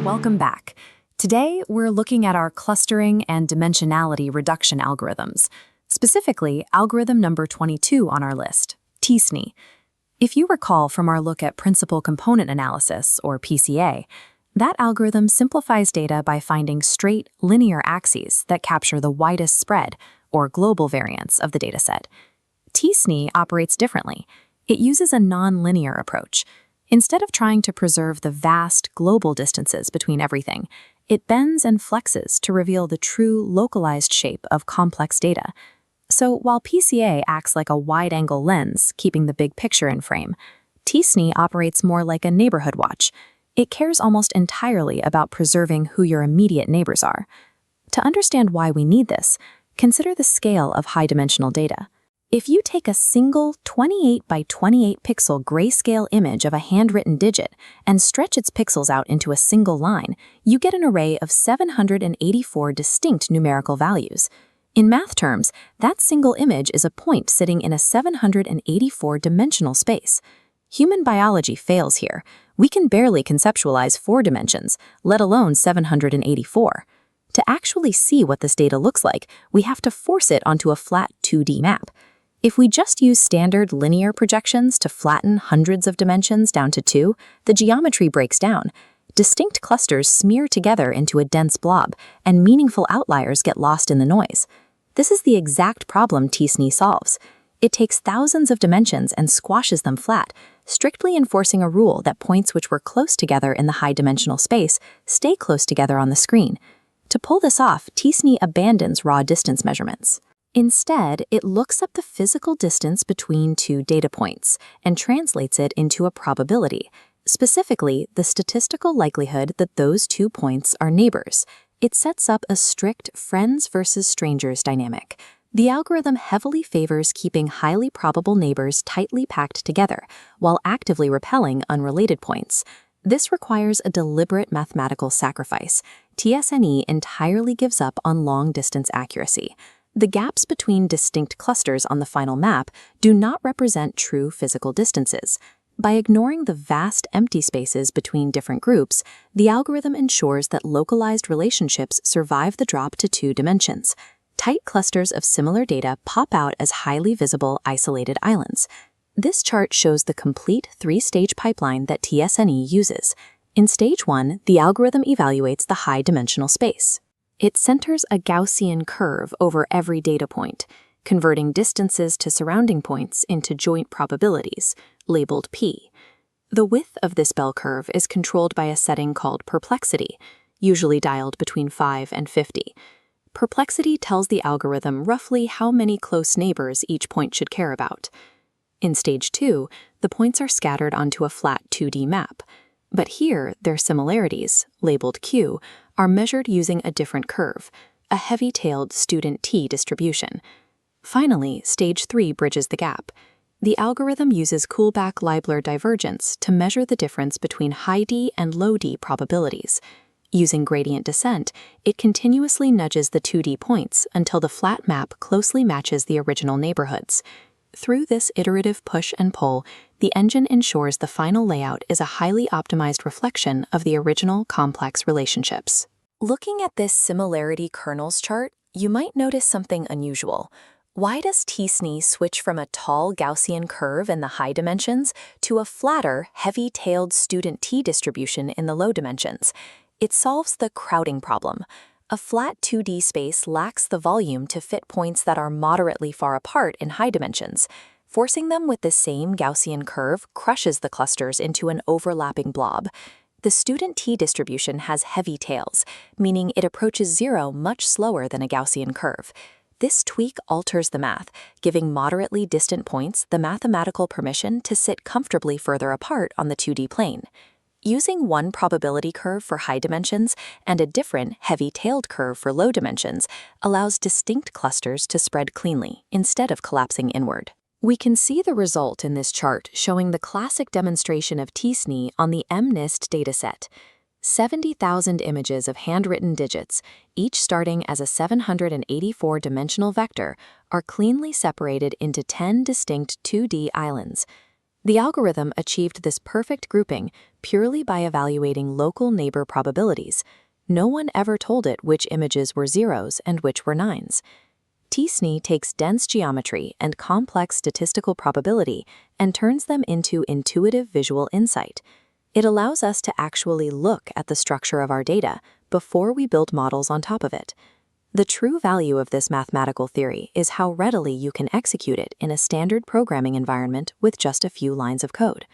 welcome back. Today, we're looking at our clustering and dimensionality reduction algorithms, specifically algorithm number 22 on our list, t-SNE. If you recall from our look at principal component analysis, or PCA, that algorithm simplifies data by finding straight, linear axes that capture the widest spread, or global variance, of the dataset. t-SNE operates differently. It uses a non-linear approach. Instead of trying to preserve the vast global distances between everything, it bends and flexes to reveal the true localized shape of complex data. So while PCA acts like a wide-angle lens, keeping the big picture in frame, t-SNE operates more like a neighborhood watch. It cares almost entirely about preserving who your immediate neighbors are. To understand why we need this, consider the scale of high-dimensional data. If you take a single 28 by 28 pixel grayscale image of a handwritten digit and stretch its pixels out into a single line, you get an array of 784 distinct numerical values. In math terms, that single image is a point sitting in a 784-dimensional space. Human biology fails here. We can barely conceptualize 4 dimensions, let alone 784. To actually see what this data looks like, we have to force it onto a flat 2D map. If we just use standard linear projections to flatten hundreds of dimensions down to 2, the geometry breaks down. Distinct clusters smear together into a dense blob, and meaningful outliers get lost in the noise. This is the exact problem t-SNE solves. It takes thousands of dimensions and squashes them flat, strictly enforcing a rule that points which were close together in the high-dimensional space stay close together on the screen. To pull this off, t-SNE abandons raw distance measurements. Instead, it looks up the physical distance between 2 data points and translates it into a probability, specifically the statistical likelihood that those 2 points are neighbors. It sets up a strict friends versus strangers dynamic. The algorithm heavily favors keeping highly probable neighbors tightly packed together, while actively repelling unrelated points. This requires a deliberate mathematical sacrifice. t-SNE entirely gives up on long-distance accuracy. The gaps between distinct clusters on the final map do not represent true physical distances. By ignoring the vast empty spaces between different groups, the algorithm ensures that localized relationships survive the drop to 2 dimensions. Tight clusters of similar data pop out as highly visible, isolated islands. This chart shows the complete 3-stage pipeline that t-SNE uses. In stage 1, the algorithm evaluates the high-dimensional space. It centers a Gaussian curve over every data point, converting distances to surrounding points into joint probabilities, labeled P. The width of this bell curve is controlled by a setting called perplexity, usually dialed between 5 and 50. Perplexity tells the algorithm roughly how many close neighbors each point should care about. In stage 2, the points are scattered onto a flat 2D map. But here, their similarities, labeled Q, are measured using a different curve, a heavy-tailed student T distribution. Finally, stage 3 bridges the gap. The algorithm uses Kullback-Leibler divergence to measure the difference between high D and low D probabilities. Using gradient descent, it continuously nudges the 2D points until the flat map closely matches the original neighborhoods. Through this iterative push and pull, the engine ensures the final layout is a highly optimized reflection of the original complex relationships. Looking at this similarity kernels chart, you might notice something unusual. Why does t-SNE switch from a tall Gaussian curve in the high dimensions to a flatter, heavy-tailed student T distribution in the low dimensions? It solves the crowding problem. A flat 2D space lacks the volume to fit points that are moderately far apart in high dimensions. Forcing them with the same Gaussian curve crushes the clusters into an overlapping blob. The student T distribution has heavy tails, meaning it approaches 0 much slower than a Gaussian curve. This tweak alters the math, giving moderately distant points the mathematical permission to sit comfortably further apart on the 2D plane. Using one probability curve for high dimensions and a different heavy-tailed curve for low dimensions allows distinct clusters to spread cleanly instead of collapsing inward. We can see the result in this chart showing the classic demonstration of t-SNE on the MNIST dataset. 70,000 images of handwritten digits, each starting as a 784-dimensional vector, are cleanly separated into 10 distinct 2D islands. The algorithm achieved this perfect grouping purely by evaluating local neighbor probabilities. No one ever told it which images were zeros and which were nines. t-SNE takes dense geometry and complex statistical probability and turns them into intuitive visual insight. It allows us to actually look at the structure of our data before we build models on top of it. The true value of this mathematical theory is how readily you can execute it in a standard programming environment with just a few lines of code.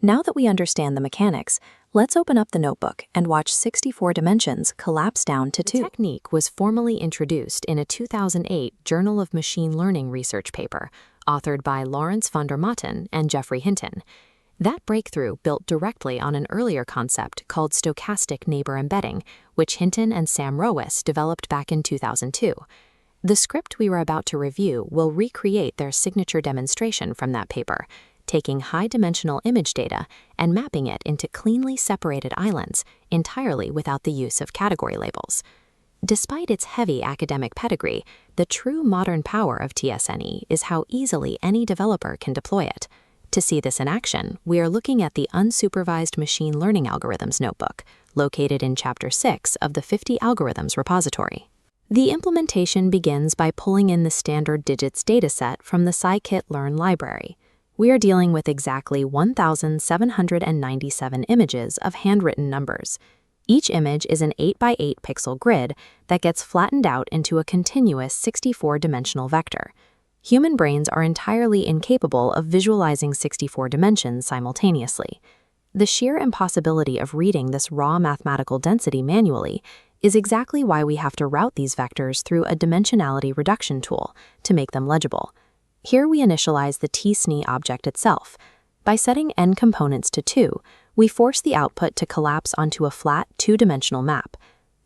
Now that we understand the mechanics, let's open up the notebook and watch 64 dimensions collapse down to 2. The technique was formally introduced in a 2008 Journal of Machine Learning research paper, authored by Lawrence von der Matten and Geoffrey Hinton. That breakthrough built directly on an earlier concept called Stochastic Neighbor Embedding, which Hinton and Sam Rowis developed back in 2002. The script we were about to review will recreate their signature demonstration from that paper, taking high-dimensional image data and mapping it into cleanly separated islands entirely without the use of category labels. Despite its heavy academic pedigree, the true modern power of t-SNE is how easily any developer can deploy it. To see this in action, we are looking at the Unsupervised Machine Learning Algorithms notebook, located in Chapter 6 of the 50 Algorithms repository. The implementation begins by pulling in the standard digits dataset from the scikit-learn library. We are dealing with exactly 1,797 images of handwritten numbers. Each image is an 8x8 pixel grid that gets flattened out into a continuous 64-dimensional vector. Human brains are entirely incapable of visualizing 64 dimensions simultaneously. The sheer impossibility of reading this raw mathematical density manually is exactly why we have to route these vectors through a dimensionality-reduction tool to make them legible. Here we initialize the t-SNE object itself. By setting n components to 2, we force the output to collapse onto a flat, two-dimensional map.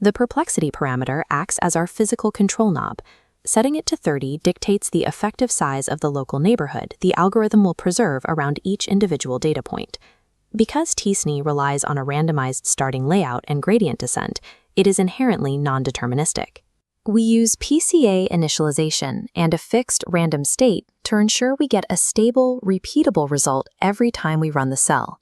The perplexity parameter acts as our physical control knob. Setting it to 30 dictates the effective size of the local neighborhood the algorithm will preserve around each individual data point. Because t-SNE relies on a randomized starting layout and gradient descent, it is inherently non-deterministic. We use PCA initialization and a fixed random state to ensure we get a stable, repeatable result every time we run the cell.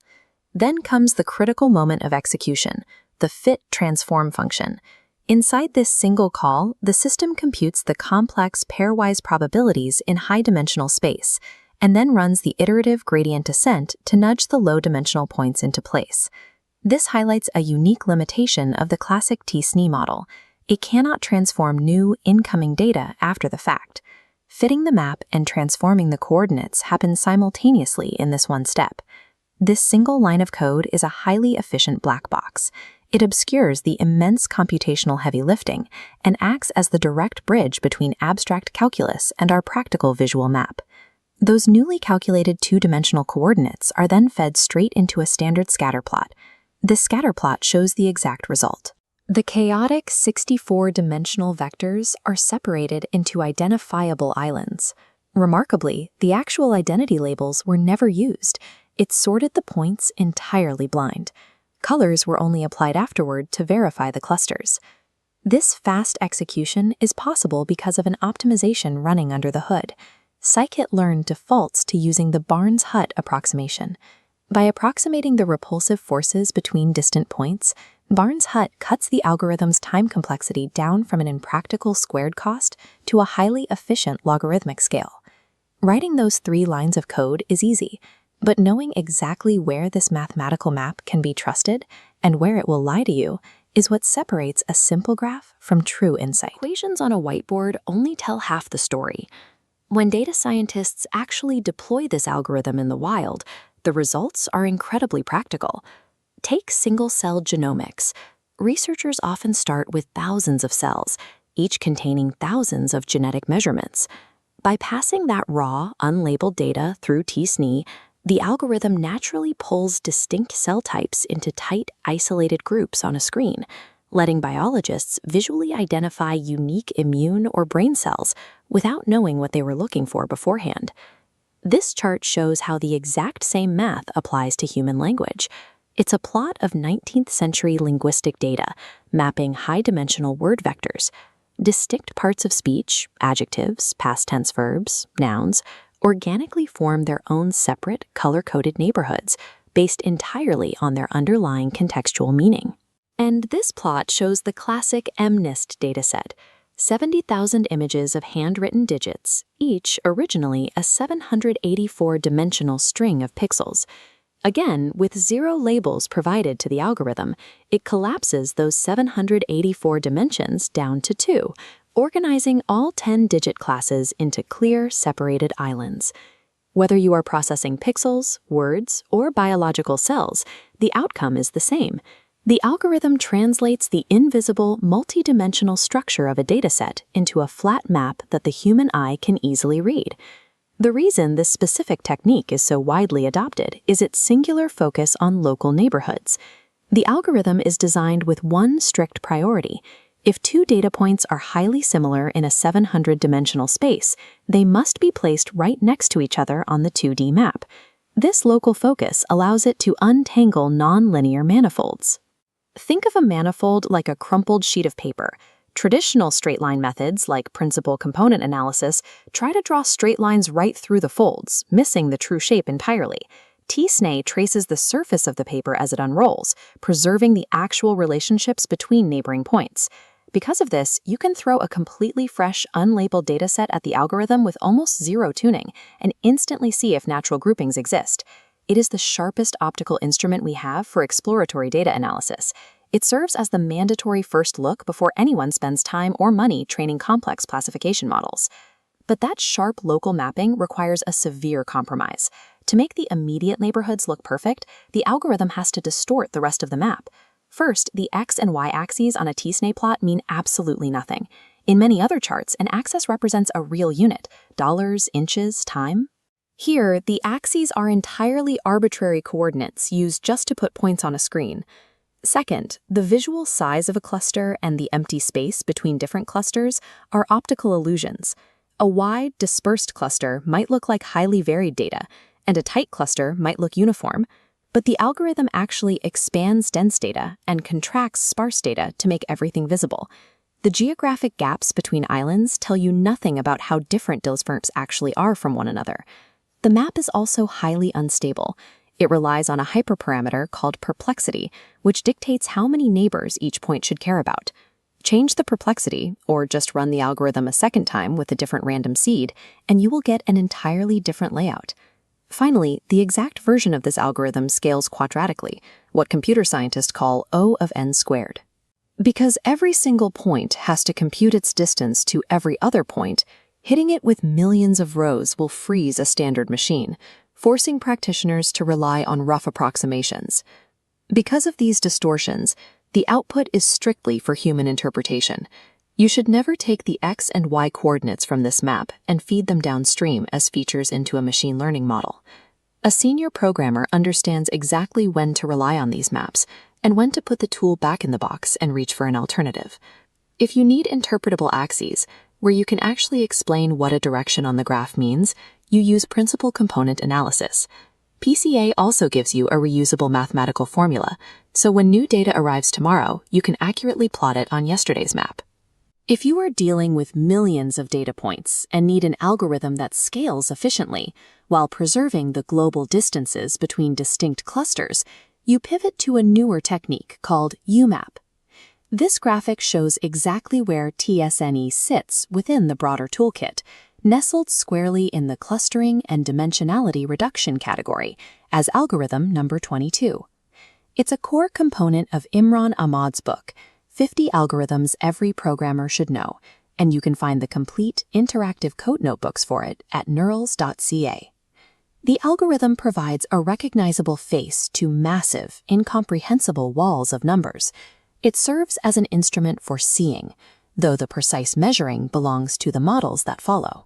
Then comes the critical moment of execution, the fit transform function. Inside this single call, the system computes the complex pairwise probabilities in high-dimensional space, and then runs the iterative gradient descent to nudge the low-dimensional points into place. This highlights a unique limitation of the classic t-SNE model. It cannot transform new, incoming data after the fact. Fitting the map and transforming the coordinates happen simultaneously in this one step. This single line of code is a highly efficient black box. It obscures the immense computational heavy lifting and acts as the direct bridge between abstract calculus and our practical visual map. Those newly calculated two-dimensional coordinates are then fed straight into a standard scatterplot. This scatterplot shows the exact result. The chaotic 64-dimensional vectors are separated into identifiable islands. Remarkably, the actual identity labels were never used. It sorted the points entirely blind. Colors were only applied afterward to verify the clusters. This fast execution is possible because of an optimization running under the hood. Scikit-learn defaults to using the Barnes-Hutt approximation. By approximating the repulsive forces between distant points, Barnes-Hutt cuts the algorithm's time complexity down from an impractical squared cost to a highly efficient logarithmic scale. Writing those 3 lines of code is easy, but knowing exactly where this mathematical map can be trusted and where it will lie to you is what separates a simple graph from true insight. Equations on a whiteboard only tell half the story. When data scientists actually deploy this algorithm in the wild, the results are incredibly practical. Take single-cell genomics. Researchers often start with thousands of cells, each containing thousands of genetic measurements. By passing that raw, unlabeled data through t-SNE, the algorithm naturally pulls distinct cell types into tight, isolated groups on a screen, letting biologists visually identify unique immune or brain cells without knowing what they were looking for beforehand. This chart shows how the exact same math applies to human language. It's a plot of 19th century linguistic data, mapping high-dimensional word vectors. Distinct parts of speech, adjectives, past tense verbs, nouns, organically form their own separate, color-coded neighborhoods based entirely on their underlying contextual meaning. And this plot shows the classic MNIST dataset, 70,000 images of handwritten digits, each originally a 784-dimensional string of pixels. Again, with 0 labels provided to the algorithm, it collapses those 784 dimensions down to 2, organizing all 10-digit classes into clear, separated islands. Whether you are processing pixels, words, or biological cells, the outcome is the same. The algorithm translates the invisible, multidimensional structure of a dataset into a flat map that the human eye can easily read. The reason this specific technique is so widely adopted is its singular focus on local neighborhoods. The algorithm is designed with one strict priority. If 2 data points are highly similar in a 700-dimensional space, they must be placed right next to each other on the 2D map. This local focus allows it to untangle nonlinear manifolds. Think of a manifold like a crumpled sheet of paper. Traditional straight-line methods, like principal component analysis, try to draw straight lines right through the folds, missing the true shape entirely. t-SNE traces the surface of the paper as it unrolls, preserving the actual relationships between neighboring points. Because of this, you can throw a completely fresh, unlabeled dataset at the algorithm with almost 0 tuning and instantly see if natural groupings exist. It is the sharpest optical instrument we have for exploratory data analysis. It serves as the mandatory first look before anyone spends time or money training complex classification models. But that sharp local mapping requires a severe compromise. To make the immediate neighborhoods look perfect, the algorithm has to distort the rest of the map. First, the x and y axes on a t-SNE plot mean absolutely nothing. In many other charts, an axis represents a real unit, dollars, inches, time. Here, the axes are entirely arbitrary coordinates used just to put points on a screen. Second, the visual size of a cluster and the empty space between different clusters are optical illusions. A wide, dispersed cluster might look like highly varied data, and a tight cluster might look uniform, but the algorithm actually expands dense data and contracts sparse data to make everything visible. The geographic gaps between islands tell you nothing about how different those firms actually are from one another. The map is also highly unstable. It relies on a hyperparameter called perplexity, which dictates how many neighbors each point should care about. Change the perplexity, or just run the algorithm a second time with a different random seed, and you will get an entirely different layout. Finally, the exact version of this algorithm scales quadratically, what computer scientists call O of n squared. Because every single point has to compute its distance to every other point, hitting it with millions of rows will freeze a standard machine, forcing practitioners to rely on rough approximations. Because of these distortions, the output is strictly for human interpretation. You should never take the x and y coordinates from this map and feed them downstream as features into a machine learning model. A senior programmer understands exactly when to rely on these maps and when to put the tool back in the box and reach for an alternative. If you need interpretable axes, where you can actually explain what a direction on the graph means, you use principal component analysis. PCA also gives you a reusable mathematical formula, so when new data arrives tomorrow, you can accurately plot it on yesterday's map. If you are dealing with millions of data points and need an algorithm that scales efficiently while preserving the global distances between distinct clusters, you pivot to a newer technique called UMAP. This graphic shows exactly where t-SNE sits within the broader toolkit, nestled squarely in the clustering and dimensionality reduction category as algorithm number 22. It's a core component of Imran Ahmad's book, 50 Algorithms Every Programmer Should Know, and you can find the complete interactive code notebooks for it at neuralsca. The algorithm provides a recognizable face to massive, incomprehensible walls of numbers. It serves as an instrument for seeing, though the precise measuring belongs to the models that follow.